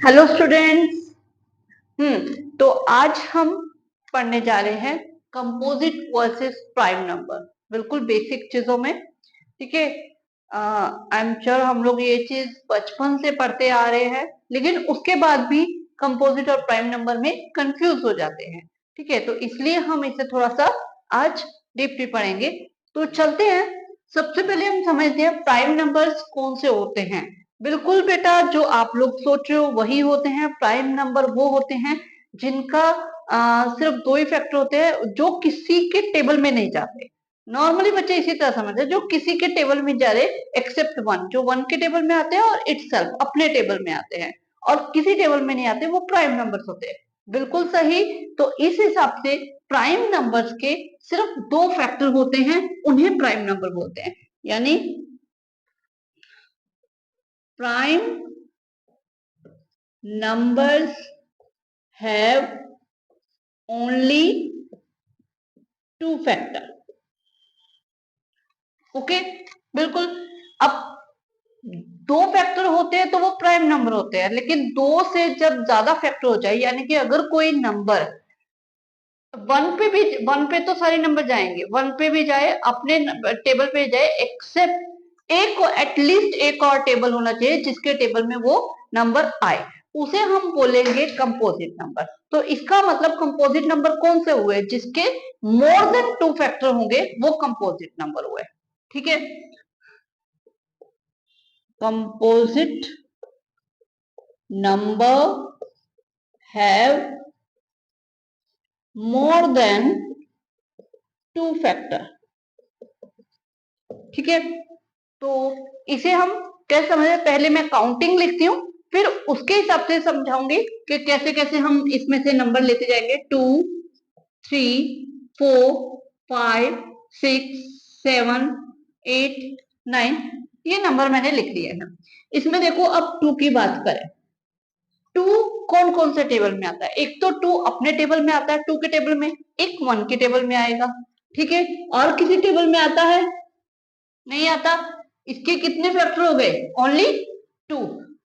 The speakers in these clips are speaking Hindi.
Hello students. तो आज हम पढ़ने जा रहे हैं कंपोजिट वर्सेस प्राइम नंबर, बिल्कुल बेसिक चीजों में। ठीक है, आई एम श्योर हम लोग ये चीज बचपन से पढ़ते आ रहे हैं, लेकिन उसके बाद भी कंपोजिट और प्राइम नंबर में कंफ्यूज हो जाते हैं। ठीक है, तो इसलिए हम इसे थोड़ा सा आज डीपली पढ़ेंगे। तो चलते हैं, सबसे पहले हम समझते हैं प्राइम नंबर्स कौन से होते हैं। बिल्कुल बेटा, जो आप लोग सोच रहे हो वही होते हैं। प्राइम नंबर वो होते हैं जिनका सिर्फ दो ही फैक्टर होते हैं, जो किसी के टेबल में नहीं जाते। नॉर्मली बच्चे इसी तरह समझते हैं, जो किसी के टेबल में जा रहे एक्सेप्ट वन, जो वन के टेबल में आते हैं और इटसेल्फ अपने टेबल में आते हैं, और किसी टेबल में नहीं आते, वो प्राइम नंबर्स होते हैं। बिल्कुल सही। तो इस हिसाब से प्राइम नंबर्स के सिर्फ दो फैक्टर होते हैं, उन्हें प्राइम नंबर बोलते हैं। यानी prime numbers have only two factor। Okay, बिल्कुल। अब दो फैक्टर होते हैं तो वो प्राइम नंबर होते हैं, लेकिन दो से जब ज्यादा फैक्टर हो जाए, यानी कि अगर कोई नंबर वन पे भी, वन पे तो सारे नंबर जाएंगे, वन पे भी जाए, अपने टेबल पे जाए, एक्सेप्ट एक को एटलीस्ट एक और टेबल होना चाहिए जिसके टेबल में वो नंबर आए, उसे हम बोलेंगे कंपोजिट नंबर। तो इसका मतलब कंपोजिट नंबर कौन से हुए? जिसके मोर देन टू फैक्टर होंगे वो कंपोजिट नंबर हुए। ठीक है, composite number have more than two factor. ठीक है, तो इसे हम कैसे समझे? पहले मैं काउंटिंग लिखती हूँ, फिर उसके हिसाब से समझाऊंगी कि कैसे कैसे हम इसमें से नंबर लेते जाएंगे। 2, 3, 4, 5, 6, 7, 8, 9, ये नंबर मैंने लिख लिए हैं। इसमें देखो, अब 2 की बात करें, 2 कौन कौन से टेबल में आता है? एक तो 2 अपने टेबल में आता है, 2 के टेबल में, एक 1 के टेबल में आएगा। ठीक है, और किसी टेबल में आता है? नहीं आता। इसके कितने फैक्टर हो गए? ओनली 2।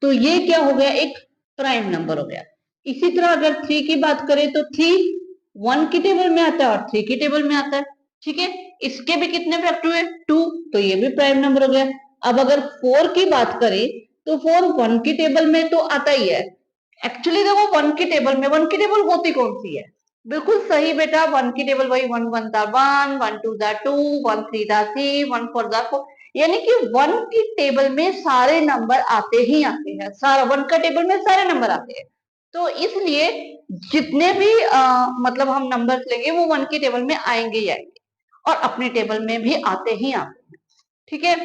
तो ये क्या हो गया? एक प्राइम नंबर हो गया। इसी तरह अगर 3 की बात करें तो 3 1 की टेबल में आता है और 3 की टेबल में आता है। ठीक है, इसके भी कितने फैक्टर हुए? 2, तो ये भी प्राइम नंबर हो गया। अब अगर 4 की बात करें तो 4 1 की टेबल में तो आता ही है। एक्चुअली देखो, 1 की टेबल में, 1 की टेबल होती कौन सी है? बिल्कुल सही बेटा, 1 की टेबल वही 1 1 दा 1, 1 2 दा 2, 1 3 दा 3, 1 4 दा 4। यानी कि 1 की टेबल में सारे नंबर आते ही आते हैं, सारा 1 का टेबल में सारे नंबर आते हैं। तो इसलिए जितने भी मतलब हम नंबर्स लेंगे वो 1 की टेबल में आएंगे ही आएंगे, और अपने टेबल में भी आते ही आते हैं। ठीक है,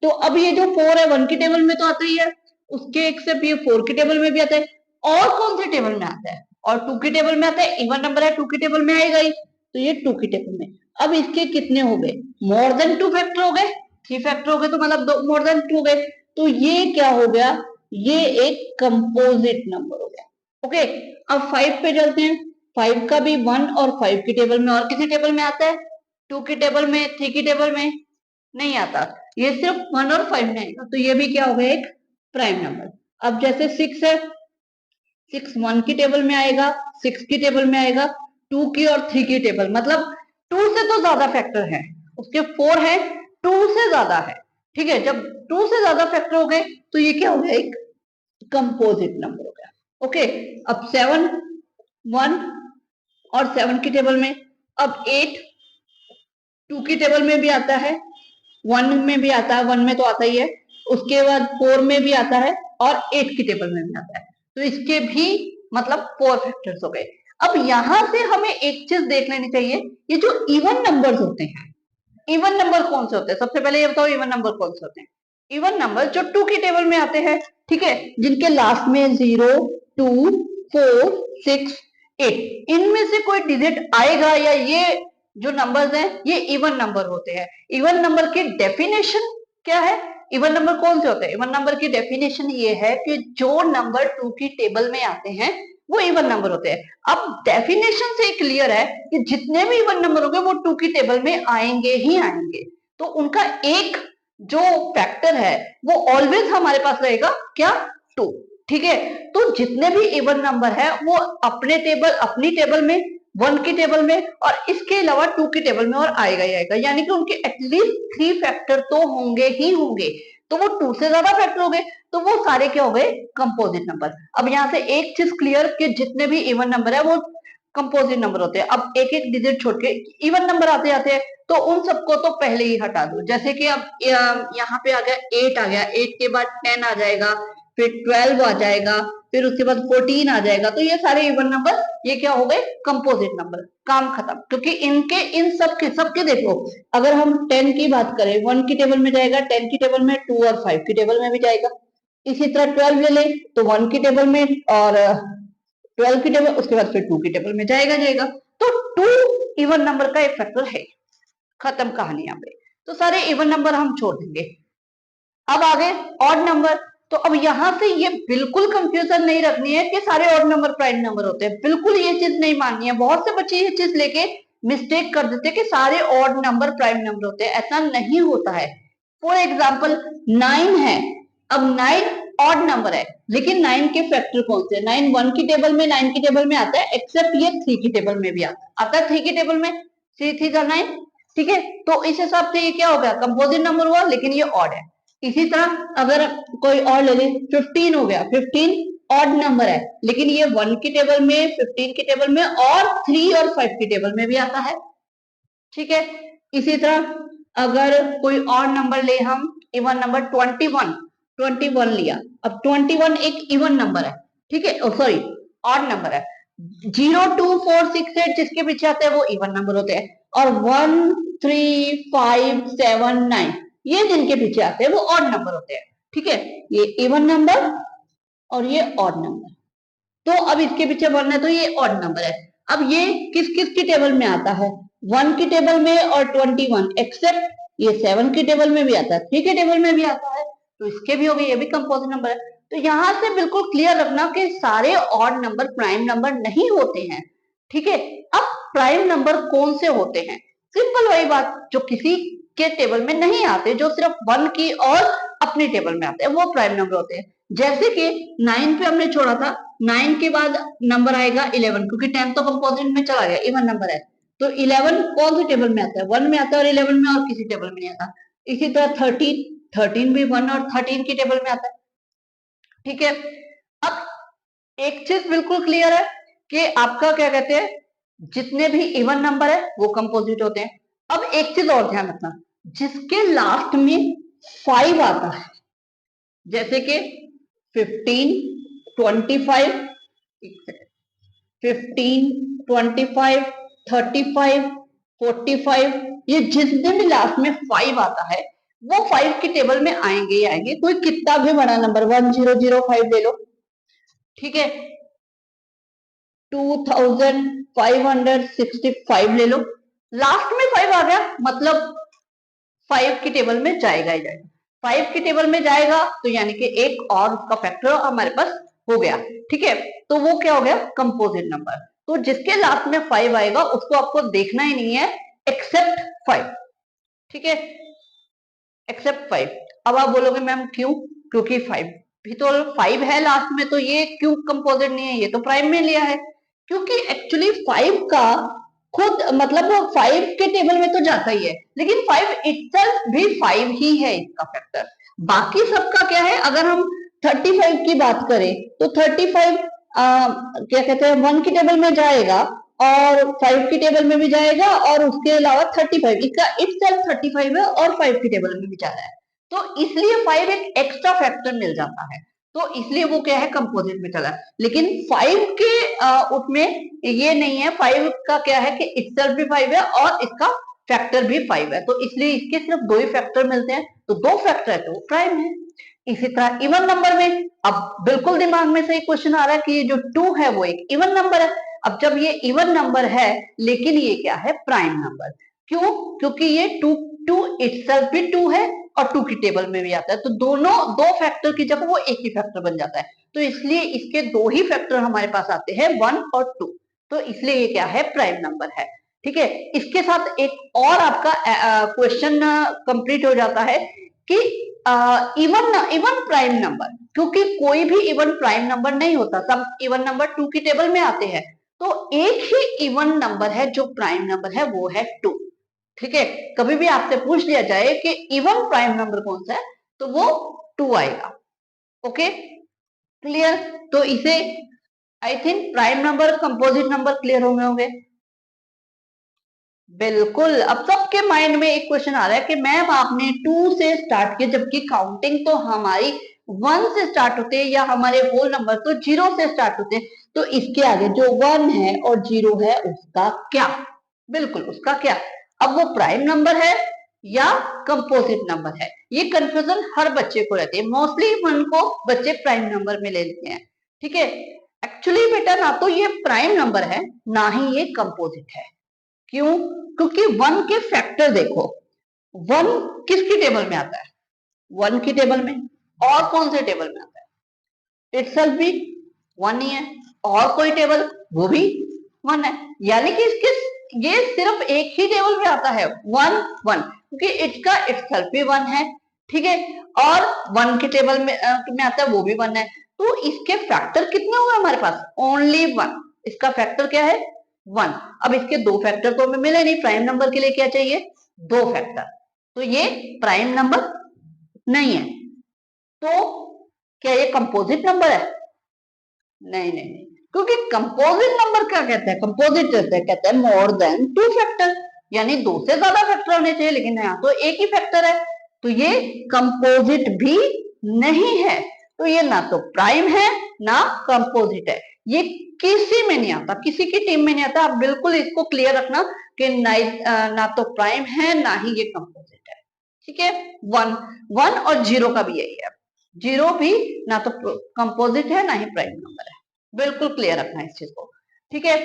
तो अब ये जो 4 है 1 की टेबल में तो आता ही है, उसके एक्सेप्ट ये 4 की टेबल में भी आता है। और कौन से टेबल में आता है? और 2 की टेबल में आता है। इवन नंबर है, 2 की टेबल में आएगा ही, तो ये 2 की टेबल में। अब इसके कितने हो गए? मोर देन 2 फैक्टर हो गए। 3 फैक्टर हो गए तो मतलब मोर देन 2 हो गए। तो ये क्या हो गया? ये एक कंपोजिट नंबर हो गया। ओके, अब 5 पे चलते हैं। 5 का भी 1 और 5 की टेबल में और किसी टेबल में आता है? 2 की टेबल में, 3 की टेबल में नहीं आता। ये सिर्फ 1 और 5 में आएगा, तो ये भी क्या हो गया? एक प्राइम नंबर। अब जैसे 6 है, 6 1 की टेबल में आएगा, 6 की टेबल में आएगा, 2 की और 3 की टेबल, मतलब 2 से तो ज्यादा फैक्टर है, उसके 4 है, 2 से ज्यादा है। ठीक है, जब 2 से ज्यादा फैक्टर हो गए तो ये क्या हो गया? एक कंपोजिट नंबर हो गया। ओके, अब 7 1 और 7 की टेबल में, अब 8 2 की टेबल में भी आता है, 1 में भी आता है, 1 में तो आता ही है, उसके बाद 4 में भी आता है और 8 की टेबल में भी आता है। तो इसके भी मतलब 4 फैक्टर्स हो गए। अब यहां से हमें एक चीज देख लेनी चाहिए, ये जो इवन नंबर्स होते हैं, इवन नंबर कौन से होते हैं? सबसे पहले ये बताओ, इवन नंबर कौन से होते हैं? इवन नंबर जो 2 की टेबल में आते हैं, ठीक है, जिनके लास्ट में 0 2 4 6 8, इनमें से कोई डिजिट आएगा, या ये जो नंबर्स हैं ये इवन नंबर होते हैं। इवन नंबर की डेफिनेशन क्या है? इवन नंबर कौन से होते हैं? इवन नंबर की डेफिनेशन ये है कि जो नंबर 2 की टेबल में आते हैं वो इवन नंबर होते हैं। अब डेफिनेशन से क्लियर है कि जितने भी इवन नंबर होंगे वो 2 की टेबल में आएंगे ही आएंगे, तो उनका एक जो फैक्टर है वो ऑलवेज हमारे पास रहेगा, क्या? 2। ठीक है, तो जितने भी इवन नंबर है वो अपनी टेबल में, 1 की टेबल में और इसके अलावा 2 की टेबल में और आएगा ही आएगा, यानी कि उनके एटलीस्ट 3 फैक्टर तो होंगे ही होंगे। तो वो 2 से ज्यादा फैक्टर हो गए तो वो सारे क्या हो गए, कंपोजिट नंबर। अब यहाँ से एक चीज क्लियर कि जितने भी इवन नंबर है वो कंपोजिट नंबर होते हैं। अब एक एक डिजिट छोड़ के इवन नंबर आते जाते हैं तो उन सबको तो पहले ही हटा दो। जैसे कि अब यहाँ पे आ गया 8 आ गया, 8 के बाद 10 आ जाएगा, फिर 12 आ जाएगा, फिर उसके बाद 14 आ जाएगा। तो ये सारे इवन नंबर ये क्या हो गए, कंपोजिट नंबर। काम खत्म, क्योंकि इनके इन सबके देखो, अगर हम 10 की बात करें 1 की टेबल में जाएगा, 10 की टेबल में, 2 और 5 की टेबल में भी जाएगा। इसी तरह 12 ले लें तो 1 की टेबल में और 12 की टेबल, उसके बाद फिर 2 की टेबल में जाएगा। तो 2 इवन नंबर का एक फैक्टर है। खत्म कहानी यहाँ पे। तो सारे इवन नंबर हम छोड़ देंगे। अब आगे ऑड नंबर। तो अब यहां से ये बिल्कुल कंफ्यूजन नहीं रखनी है कि सारे ऑड नंबर प्राइम नंबर होते हैं, बिल्कुल ये चीज नहीं माननी है। बहुत से बच्चे ये चीज लेके मिस्टेक कर देते हैं कि सारे ऑड नंबर प्राइम नंबर होते हैं, ऐसा नहीं होता है। फॉर एग्जाम्पल 9 है, अब 9 ऑड नंबर है, लेकिन 9 के फैक्टर कौन से? 9 1 की टेबल में, 9 की टेबल में आता है, एक्सेप्ट ये 3 की टेबल में भी आता है 3 की टेबल में, 3 3 जा 9। ठीक है, तो इस हिसाब से ये क्या हो गया, कंपोजिट नंबर हुआ, लेकिन ये ऑड है। इसी तरह अगर कोई और ले ले, 15 हो गया, 15 ऑड नंबर है, लेकिन ये 1 की टेबल में, 15 की टेबल में और 3 और 5 की टेबल में भी आता है। ठीक है, इसी तरह अगर कोई और नंबर ले हम, इवन नंबर 21 लिया। अब 21 एक इवन नंबर है, ठीक है, सॉरी ऑड नंबर है। 0 2 4 6 8 जिसके पीछे आते हैं वो इवन नंबर होते हैं, और 1 3 5 7 9 ये जिनके पीछे आते हैं वो ऑड नंबर होते हैं। ठीक है, ये इवन नंबर और ये ऑड नंबर। तो अब इसके पीछे 1 है तो ये ऑड नंबर है। अब ये किस किस की टेबल में आता है, 1 की टेबल में और 21, एक्सेप्ट ये 7 की टेबल में भी आता है, 3 की टेबल में भी आता है, तो इसके भी हो गए, ये भी कंपोजिट नंबर है। तो यहां से बिल्कुल क्लियर रखना कि सारे ऑड नंबर प्राइम नंबर नहीं होते हैं। ठीक है, अब प्राइम नंबर कौन से होते हैं? सिंपल वही बात, जो किसी के टेबल में नहीं आते, जो सिर्फ 1 की और अपनी टेबल में आते हैं, वो प्राइम नंबर होते हैं। जैसे कि 9 पे हमने छोड़ा था, 9 के बाद नंबर आएगा 11, क्योंकि 10 तो कंपोजिट में चला गया, इवन नंबर है। तो 11 कौन सी टेबल में आता है, 1 में आता है, और 11 में और किसी टेबल में नहीं आता। इसी तरह 13 भी 1 और 13 की टेबल में आता है। ठीक है, अब एक चीज बिल्कुल क्लियर है कि आपका क्या कहते हैं, जितने भी इवन नंबर है वो कंपोजिट होते हैं। अब एक चीज और ध्यान रखना, जिसके लास्ट में 5 आता है, जैसे कि 15 25 15 25 35 45, ये जितने भी लास्ट में 5 आता है वो 5 की टेबल में आएंगे ही आएंगे, कोई कितना भी बड़ा नंबर 1005 ले लो। ठीक है, 2565 ले लो, लास्ट में 5 आ गया, मतलब 5 की टेबल में जाएगा ही जाएगा। 5 की टेबल में जाएगा तो यानी कि एक और उसका फैक्टर हमारे पास हो गया। ठीक है, तो वो क्या हो गया, कंपोजिट नंबर। तो जिसके लास्ट में 5 आएगा उसको आपको देखना ही नहीं है, एक्सेप्ट 5। ठीक है, एक्सेप्ट 5। अब आप बोलोगे मैम क्यों, क्योंकि 5 भी तो 5 है लास्ट में, तो ये क्यों कंपोजिट नहीं है, ये तो प्राइम में लिया है। क्योंकि एक्चुअली 5 का खुद मतलब 5 के टेबल में तो जाता ही है, लेकिन 5 इटसेल्फ भी 5 ही है इसका फैक्टर। बाकी सबका क्या है, अगर हम 35 की बात करें तो 35 क्या कहते हैं 1 की टेबल में जाएगा और 5 की टेबल में भी जाएगा, और उसके अलावा 35 इसका इटसेल्फ 35 है और 5 की टेबल में भी जा रहा है, तो इसलिए 5 एक एक्स्ट्रा फैक्टर मिल जाता है, तो इसलिए वो क्या है, कंपोजिट में चला। लेकिन 5 के उसमें ये नहीं है, 5 का क्या है कि इटसेल्फ भी 5 है और इसका फैक्टर भी 5 है, तो इसलिए इसके सिर्फ 2 ही फैक्टर मिलते हैं, तो 2 फैक्टर है तो वो प्राइम है। इसी तरह इवन नंबर में, अब बिल्कुल दिमाग में से क्वेश्चन आ रहा है कि ये जो 2 है वो एक इवन नंबर है। अब जब ये इवन नंबर है लेकिन ये क्या है, प्राइम नंबर, क्यों, क्योंकि ये 2 इटसेल्फ भी 2 है और 2 की टेबल में भी आता है, तो दोनों 2 फैक्टर की जगह वो एक ही फैक्टर बन जाता है, तो इसलिए इसके 2 ही फैक्टर हमारे पास आते हैं, 1 और 2, तो इसलिए ये क्या है, प्राइम नंबर है। ठीक है, इसके साथ एक और आपका क्वेश्चन कंप्लीट हो जाता है कि इवन प्राइम नंबर, क्योंकि कोई भी इवन प्राइम नंबर नहीं होता, सब इवन नंबर 2 की टेबल में आते हैं, तो एक ही इवन नंबर है जो प्राइम नंबर है, वो है 2। ठीक है, कभी भी आपसे पूछ लिया जाए कि इवन प्राइम नंबर कौन सा है, तो वो 2 आएगा। Okay, clear? तो इसे I think prime number, composite number clear हो गए होंगे। बिल्कुल, अब सबके माइंड में एक क्वेश्चन आ रहा है कि मैम आपने 2 से स्टार्ट किया, जबकि काउंटिंग तो हमारी 1 से स्टार्ट होते हैं, या हमारे होल नंबर तो 0 से स्टार्ट होते हैं, तो इसके आगे जो 1 है और 0 है उसका क्या? बिल्कुल, उसका क्या? अब वो प्राइम नंबर है या कंपोजिट नंबर है, ये कंफ्यूजन हर बच्चे को रहती है। मोस्टली 1 को बच्चे प्राइम नंबर में ले लेते हैं। ठीक है, एक्चुअली बेटा ना तो ये प्राइम नंबर है, ना ही ये कंपोजिट है। क्यों? क्योंकि 1 के फैक्टर देखो, 1 किसकी टेबल में आता है? 1 की टेबल में। और कौन से टेबल में आता है? इटसेल्फ भी 1 ही है, और कोई टेबल वो भी 1 है, यानी कि इसके ये सिर्फ एक ही टेबल में आता है, 1 1, क्योंकि इसका इटसेल्फ भी 1 है। ठीक है, और 1 के टेबल में आता है, वो भी 1 है, तो इसके फैक्टर कितने हुए हमारे पास? ओनली 1। इसका फैक्टर क्या है? 1। अब इसके 2 फैक्टर तो हमें मिले नहीं, प्राइम नंबर के लिए क्या चाहिए? 2 फैक्टर, तो ये प्राइम नंबर नहीं है। तो क्या ये कंपोजिट नंबर है? नहीं नहीं नहीं, क्योंकि कंपोजिट नंबर क्या कहते हैं? कंपोजिट कहते हैं मोर देन 2 फैक्टर, यानी 2 से ज्यादा फैक्टर होने चाहिए, लेकिन यहाँ तो एक ही फैक्टर है, तो ये कंपोजिट भी नहीं है। तो ये ना तो प्राइम है ना कंपोजिट है, ये किसी में नहीं आता, किसी की टीम में नहीं आता। आप बिल्कुल इसको क्लियर रखना कि ना तो प्राइम है ना ही ये कंपोजिट है। ठीक है, 1 और 0 का भी यही है, 0 भी ना तो कंपोजिट है ना ही प्राइम नंबर है। बिल्कुल क्लियर रखना इस चीज को। ठीक है,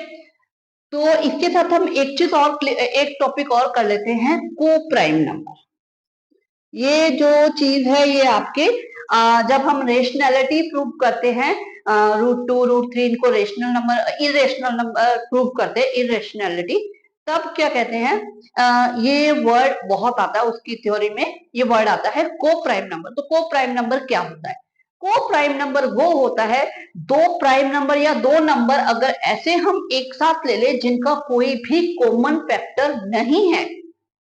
तो इसके साथ हम एक चीज और, एक टॉपिक और कर लेते हैं, को प्राइम नंबर। ये जो चीज है ये आपके जब हम रेशनैलिटी प्रूव करते हैं, √2 √3 इनको rational number, irrational number prove करते हैं, इरेशनैलिटी, तब क्या कहते हैं, ये वर्ड बहुत आता है उसकी थ्योरी में, ये वर्ड आता है को प्राइम नंबर। तो को प्राइम नंबर क्या होता है? को प्राइम नंबर वो होता है, 2 प्राइम नंबर या 2 नंबर अगर ऐसे हम एक साथ ले ले जिनका कोई भी कॉमन फैक्टर नहीं है,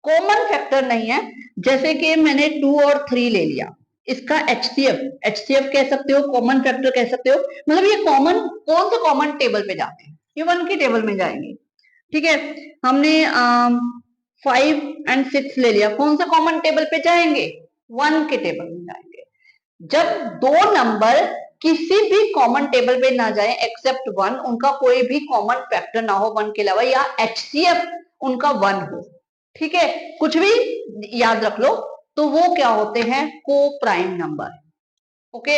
कॉमन फैक्टर नहीं है, जैसे कि मैंने 2 और 3 ले लिया, इसका एचसीएफ कह सकते हो, कॉमन फैक्टर कह सकते हो, मतलब ये कॉमन, कौन से कॉमन टेबल पे जाते हैं? ये 1 की टेबल में जाएंगे। ठीक है, हमने 5 एंड 6 ले लिया, कौन से कॉमन टेबल पे जाएंगे? 1 के टेबल में जाएंगे। जब 2 नंबर किसी भी कॉमन टेबल पे ना जाए एक्सेप्ट 1, उनका कोई भी कॉमन फैक्टर ना हो 1 के अलावा, या एचसीएफ उनका 1 हो, ठीक है, कुछ भी याद रख लो, तो वो क्या होते हैं? को प्राइम नंबर। ओके,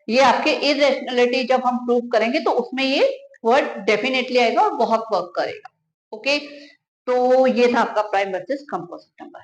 ये आपके इरेशनैलिटी जब हम प्रूव करेंगे तो उसमें ये वर्ड डेफिनेटली आएगा और बहुत वर्क करेगा। ओके, तो ये था आपका प्राइम वर्सेस कंपोजिट नंबर।